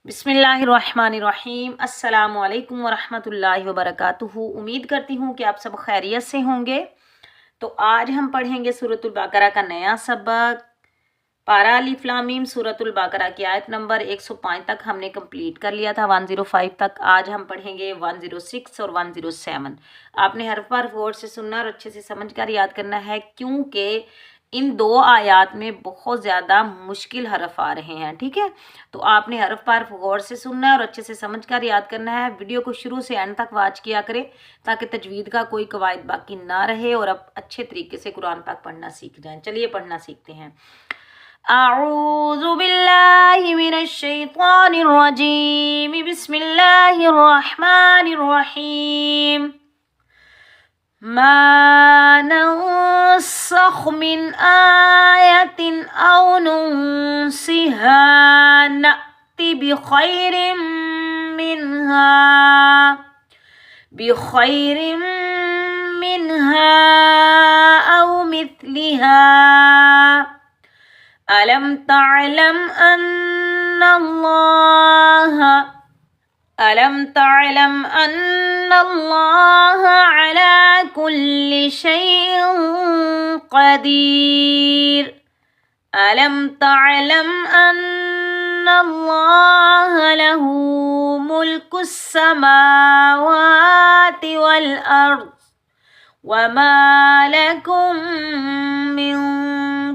बिस्मिल्लाहिर्रहमानिर्रहीम। अस्सलामु अलैकुम वरहमतुल्लाहि वबरकातुहू। उम्मीद करती हूँ कि आप सब खैरियत से होंगे। तो आज हम पढ़ेंगे सूरतुल बकरा का नया सबक। पारा अलिफ लाम मीम सूरतुल बकरा की आयत नंबर 105 तक हमने कंप्लीट कर लिया था, 105 तक। आज हम पढ़ेंगे 106 और 107। आपने हर बार गौर से सुनना और अच्छे से समझ कर याद करना है, क्योंकि इन दो आयात में बहुत ज़्यादा मुश्किल हरफ आ रहे हैं। ठीक है, तो आपने हरफ पर गौर से सुनना है और अच्छे से समझ कर याद करना है। वीडियो को शुरू से एंड तक वॉच किया करें ताकि तजवीद का कोई कवायद बाकी ना रहे और आप अच्छे तरीके से कुरान पाक पढ़ना सीख जाएं। चलिए पढ़ना सीखते हैं। अऊज़ु बिल्लाहि मिनश शैतानिर रजीम, बिस्मिल्लाहिर रहमानिर रहीम। मा नंसख मिन आयतिन औ नुनसिहा नअति बिखैरिम मिनहा औ मिथलिहा। अलम तअलम अन्नल्लाह अला कुल्ली शैइन क़दीर। अलम तअलम अन्नल्लाह लहू मुल्कुस समावाति वल अर्द वमा लकुम मिन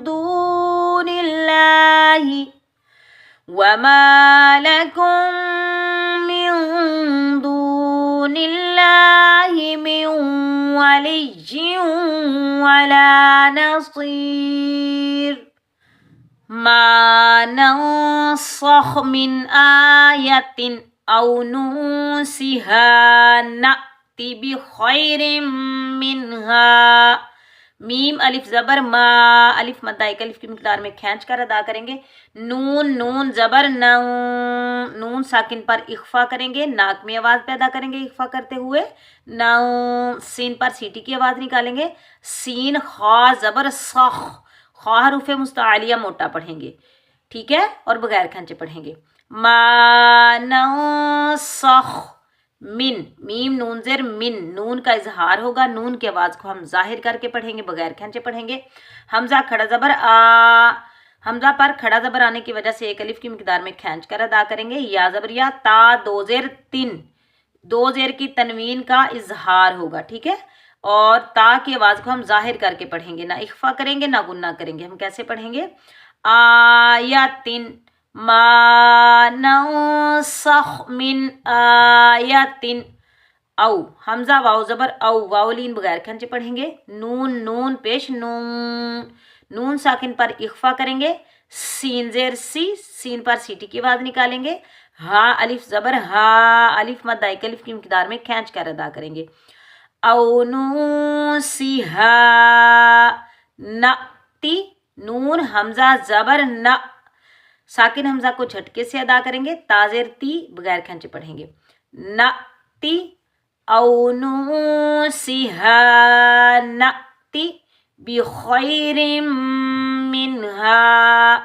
दूनिल्लाहि मिन वलिय्यिन वला नसीर। मा नंसख मिन आयतिन औ नुनसिहा नअति बिखैरिम मिनहा। मीम अलिफ ज़बर मा, अलिफ मद्दा एक अलिफ की मिकदार में खींच कर अदा करेंगे। नून नून ज़बर नऊ, नून साकिन पर इख्फा करेंगे, नाक में आवाज़ पैदा करेंगे इख्फा करते हुए। नऊ सीन पर सीटी की आवाज़ निकालेंगे। सीन खा ज़बर सख, खा हरूफ मुस्तालिया मोटा पढ़ेंगे, ठीक है, और बगैर खंचे पढ़ेंगे। मा नंसख मिन, मीम नून ज़ेर मिन, नून का इजहार होगा, नून की आवाज़ को हम जाहिर करके पढ़ेंगे, बगैर खंचे पढ़ेंगे। हमजा खड़ा ज़बर आ, हमजा पर खड़ा ज़बर आने की वजह से एक अलिफ की मिकदार में खींच कर अदा करेंगे। या ज़बर या, ता दो ज़ेर तीन, दो ज़ेर की तनवीन का इजहार होगा, ठीक है, और ता की आवाज़ को हम जाहिर करके पढ़ेंगे, ना इख्फा करेंगे ना गुन्ना करेंगे। हम कैसे पढ़ेंगे? आयातिन, मा नंसख मिन आयतिन। औ हमजा वाव ज़बर औ, वावलीन बगैर खंचे पढ़ेंगे। नून नून पेश नून, नून साकिन पर इख्फा करेंगे। सीन ज़ेर सी, सीन पर सीटी की आवाज़ निकालेंगे। हा अलिफ ज़बर हा, अलिफ मद्दा एक अलिफ की मिकदार में खींच कर अदा करेंगे। औ नुनसिहा नअति, नून हमजा ज़बर न, साकिन हमजा को झटके से अदा करेंगे। ताज़ेर ती बगैर खंचे पढ़ेंगे। नअति औ नुनसिहा नअति बिखैरिम मिनहा।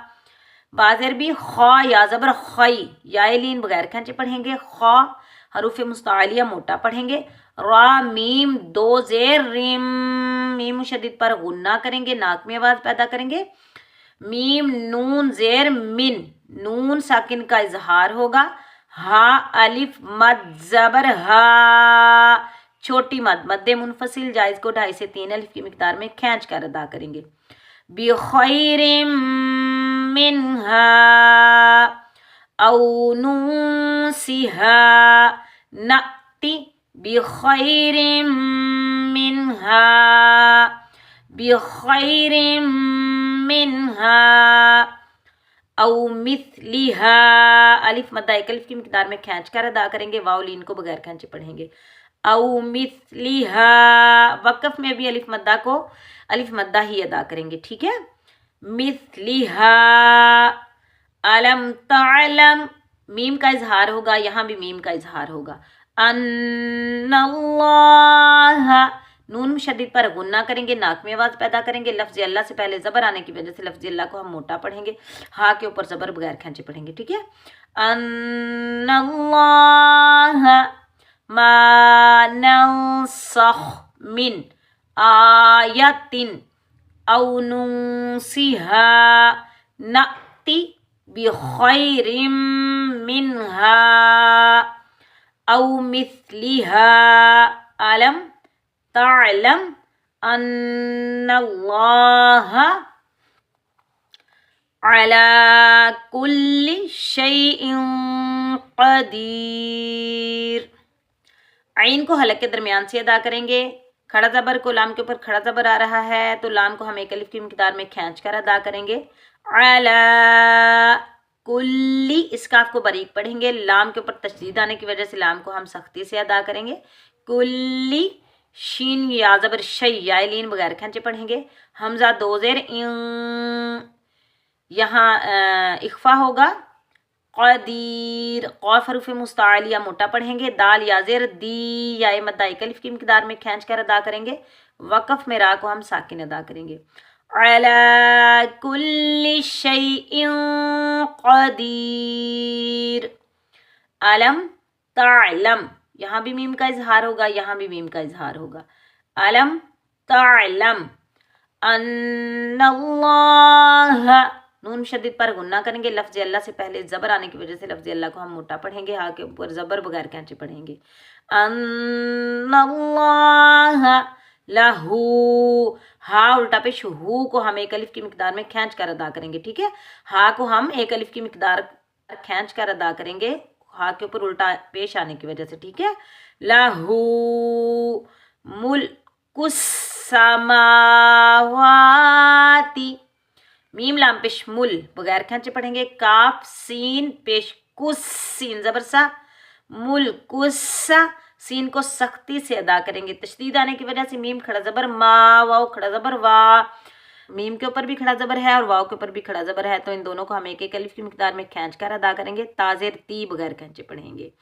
बाज़ेर भी खा या ज़बर खई, यालीन बगैर खंचे पढ़ेंगे। खा हरूफ मुस्तालिया मोटा पढ़ेंगे। रा मीम दो ज़ेर रिम, मीम मुशद्दिद पर गुन्ना करेंगे, नाक में आवाज़ पैदा करेंगे। मीम नून ज़ेर मिन, नून साकिन का इजहार होगा। हा अलिफ मद ज़बर हा, छोटी मद, मद्दे मुनफसिल जायज़ को 2.5 से 3 अलिफ की मिकदार में खींच कर अदा करेंगे। बिखैरिम मिनहा औ नुनसिहा नअति बिखैरिम मिनहा बिखैरिम मिनहा औ मिथलिहा। अलिफ मद्दा एक अलिफ की मिकदार में खींच कर अदा करेंगे, वाउलीन को बगैर खींचे पढ़ेंगे। औ मिथलिहा, वक़फ़ में भी अलिफ मद्दा को अलिफ मद्दा ही अदा करेंगे, ठीक है। मिथलिहा। अलम तअलम, मीम का इजहार होगा, यहाँ भी मीम का इजहार होगा। अन्नल्लाह, नून मुशद्दिद पर गुन्ना करेंगे, नाक में आवाज़ पैदा करेंगे। लफ्ज़ अल्लाह से पहले ज़बर आने की वजह से लफ्ज़ अल्लाह को हम मोटा पढ़ेंगे, हा के ऊपर ज़बर बगैर खींचे पढ़ेंगे, ठीक है। अन्नल्लाह मा नंसख मिन आयतिन औ नुंसिहा नअति बिखैरिम मिनहा औ मिस्लिहा अलम तअलम अन्नल्लाह अला कुल्ली शैइन क़दीर। आइन को हलक के दरमियान से अदा करेंगे। खड़ा ज़बर को लाम के ऊपर खड़ा ज़बर आ रहा है तो लाम को हम एक अलिफ की मिक़दार में खींच कर अदा करेंगे। अला कुल्ली, इस काफ को बारीक पढ़ेंगे, लाम के ऊपर तशदीद आने की वजह से लाम को हम सख्ती से अदा करेंगे। कुल्ली, शीन या ज़बर शै या लीन बगैर खींचे पढ़ेंगे। हमज़ा दो ज़ेर यहाँ इख्फा होगा। क़दीर, क़ाफ हरूफ मुस्तालिया मोटा पढ़ेंगे। दाल या ज़ेर दी या मद्दा एक अलिफ की मिक़दार में खींच कर अदा करेंगे। वक़फ़ में रा को हम साकिन अदा करेंगे। अला कुल्ली शैइन क़दीर। अलम तअलम, यहाँ भी मीम का इजहार होगा, यहाँ भी मीम का इजहार होगा। अलम तअलम अन्नल्लाह, नून मुशद्दिद पर गुन्ना करेंगे। लफ्ज़ अल्लाह से पहले ज़बर आने की वजह से लफ्ज़ अल्लाह को हम मोटा पढ़ेंगे, हा के ऊपर ज़बर बगैर खींचे पढ़ेंगे। अन्नल्लाह लहू, हा उल्टा पेश हू को हम एक अलिफ की मिक़दार में खींच कर अदा करेंगे, ठीक है। हा को हम एक अलिफ की मिक़दार खींच कर अदा करेंगे, हा के ऊपर उल्टा पेश आने की वजह से, ठीक है। लहू मुल्कुस समावाती, मीम लाम पेश मुल बगैर खींचे पढ़ेंगे। काफ सीन पेश कुस, सीन ज़बर सा, मुल्कुस्सा, सीन को सख्ती से अदा करेंगे। तशदीद आने की वजह से मीम खड़ा ज़बर मा, वाव खड़ा ज़बर वा, मीम के ऊपर भी खड़ा ज़बर है और वाव के ऊपर भी खड़ा ज़बर है, तो इन दोनों को हम एक एक अलिफ की मिक़दार में खींच कर अदा करेंगे। ताज़ेर ती बगैर खींचे पढ़ेंगे।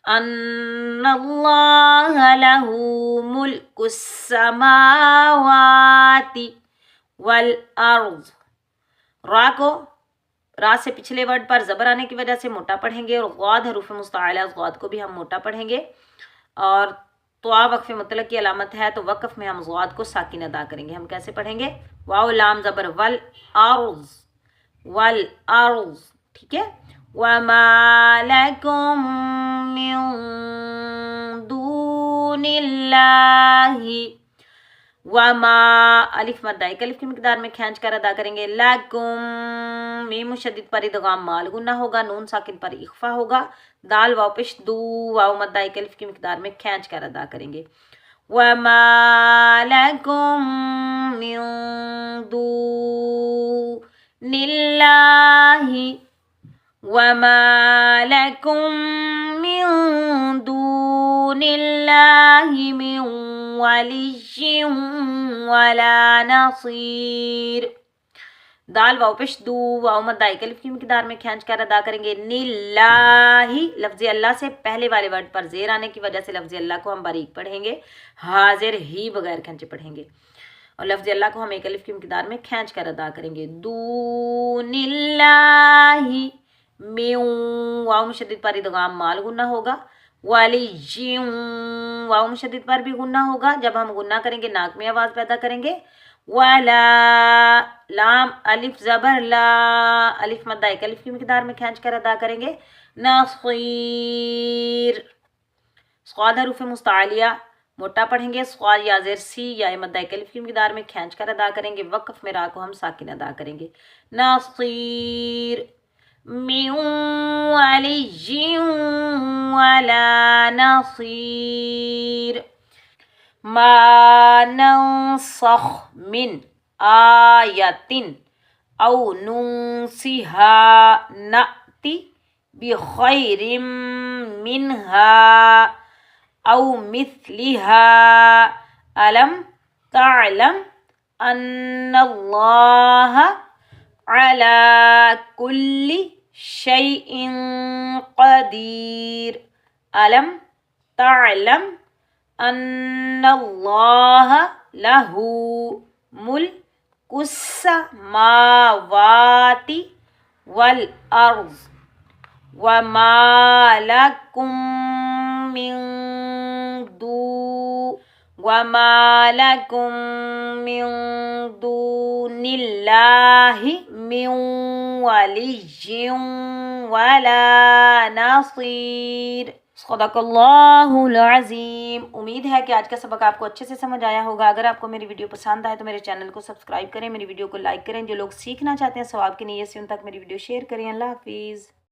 अन्नल्लाह लहू मुल्कुस समावाति वल अर्ज़, रा को रा से पिछले वर्ड पर ज़बर आने की वजह से मोटा पढ़ेंगे और ग़ाद हरूफ मुस्ताइला ग़ाद को भी हम मोटा पढ़ेंगे। और तो वक़फ़ मुतलक़ की अलामत है, तो वक़फ़ में हम ग़ाद को साकिन अदा करेंगे। हम कैसे पढ़ेंगे? वाव लाम ज़बर वल अर्ज़, ठीक है। वमा लकुम मिन दूनिल्लाहि, वमा अलिफ मद्दा एक अलिफ की मिक़दार में खींच कर अदा करेंगे। लकुम, मीम मुशद्दिद पर इदगाम माल गुन्ना होगा, नून साकिन पर इख्फा होगा। दाल वाव पेश दू, वाव मद्दा एक अलिफ की मिक़दार में खींच कर अदा करेंगे। वमा लकुम मिन दूनिल्लाहि, वमा लकुम मिन दूनिल्लाहि मिन वलिय्यिन वला नसीर। दाल वाव पेश दू, वाव मद्दा एक अलिफ की मिक़दार में खींच कर अदा करेंगे। निल्लाही, लफ्ज़ अल्लाह से पहले वाले वर्ड पर ज़ेर आने की वजह से लफ्ज़ अल्लाह को हम बारीक पढ़ेंगे, हाजिर ही बगैर खींचे पढ़ेंगे और लफ्ज़ अल्लाह को हम एक अलिफ की मिक़दार में खींच कर अदा करेंगे। दूनिल्लाही मिन, वाव मुशद्दिद पर इदगाम माल गुन्ना होगा। वलिय्यिन, वाव मुशद्दिद पर भी गुन्ना होगा। जब हम गुन्ना करेंगे नाक में आवाज़ पैदा करेंगे। वला लाम अलिफ ज़बर ला, अलिफ मद्दा एक अलिफ की मिक़दार में खींच कर अदा करेंगे। नसीर, स्वाद हरूफ मुस्तालिया मोटा पढ़ेंगे। स्वाद या ज़ेर सी या मद्दा एक अलिफ की मिक़दार में खींच कर अदा करेंगे। वक़फ़ में रा को हम साकिन अदा करेंगे। नसीर मिन वलिय्यिन वला नसीर। मा नंसख मिन आयतिन औ नुंसिहा नअति बिखैरिम मिनहा औ मिस्लिहा अलम तअलम अन्नल्लाह अला कुल्ली शैइन क़दीर। अलम तअलम ان اللہ لہ ملک السماوات والارض وما لکم من دون اللہ من ولی ولا نصیر۔ صدق اللہ العظیم۔ امید ہے کہ آج کا سبق آپ کو اچھے سے سمجھ آیا ہوگا۔ اگر آپ کو میری ویڈیو پسند آئے تو میرے چینل کو سبسکرائب کریں، میری ویڈیو کو لائک کریں، جو لوگ سیکھنا چاہتے ہیں ثواب کی نیت سے ان تک میری ویڈیو شیئر کریں۔ اللہ حافظ۔